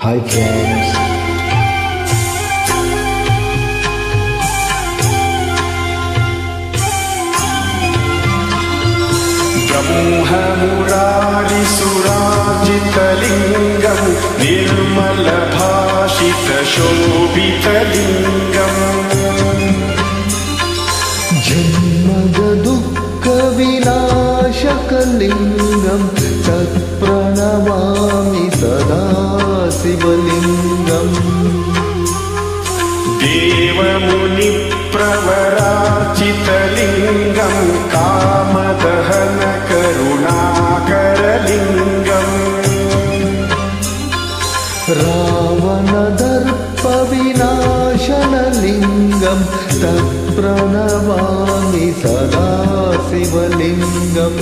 Hi friends. ब्रह्ममुरारिसुराजितलिङ्गं निर्मलभाषितशोभितलिङ्गम् जन्मदुःखविनाशकलिङ्गं तत्प्रणमामि सदा शिवलिङ्गम् देवमुनिप्रवरार्चितलिङ्गं कामदहनकरुणाकरलिङ्गम् रावणदर्पविनाशनलिङ्गं तत्प्रणमामि सदा शिवलिङ्गम्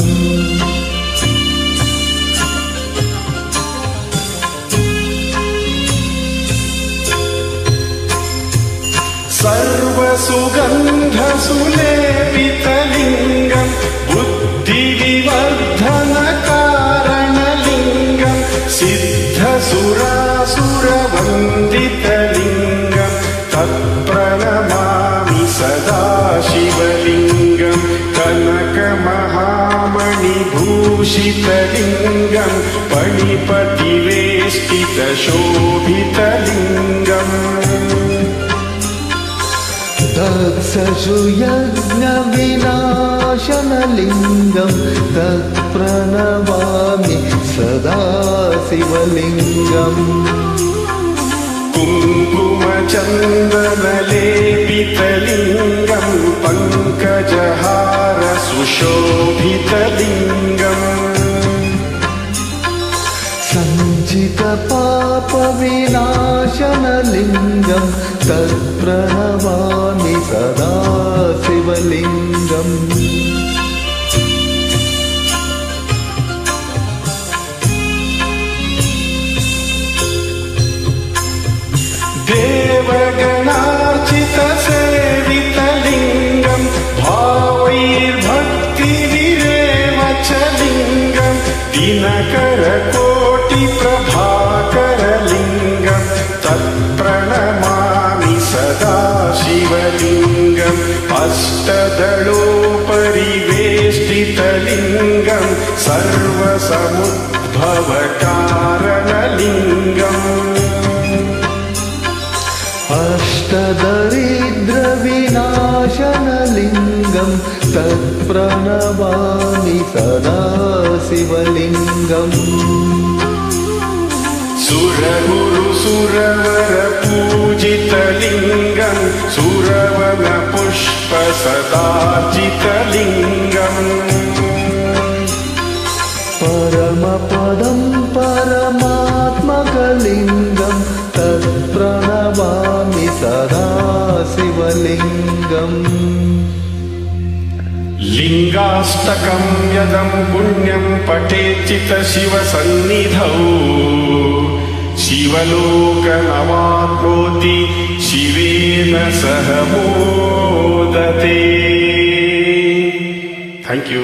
सर्वसुगन्धसुलेपितलिङ्गं बुद्धिविवर्धनकारणलिङ्गं सिद्धसुरासुरवन्दितलिङ्गं तत्प्रणमामि सदा शिवलिङ्गं कनकमहामणिभूषितलिङ्गं पणिपतिवेष्टितशोभितलिङ्गम् दक्षसुयज्ञविनाशनलिङ्गं तत्प्रणमामि सदा शिवलिङ्गम् कुङ्कुमचन्दनलेपितलिङ्गं पङ्कजहारसुशोभितलिङ्गम् सञ्चितपापविनाशनलिङ्गं तत्प्रणमामि सदा शिवलिङ्गम् देवगणार्चितसेवितलिङ्गं भावैर्भक्तिविरेवचलिङ्गं दिनकरकोटिप्रभाकरलिङ्गं तत्प्रणमामि सदा शिवलिङ्गम् अष्टदलोपरिवेष्टितलिङ्गं सर्वसमुद्भवकारणलिङ्गम् अष्टदरिद्रविनाशनलिङ्गं तत्प्रणमामि सदा शिवलिङ्गम् सुरगुरुसुरवरपूजितलिङ्गं सुरवनपुष्पसदार्जितलिङ्गम् परमपदं परमात्मकलिङ्गं तत्प्रणमामि सदा शिवलिङ्गम् लिङ्गाष्टकं यदं पुण्यं पठेच्चित्तशिवसन्निधौ शिवलोकनवाप्नोति शिवेन सह मोदते। Thank you.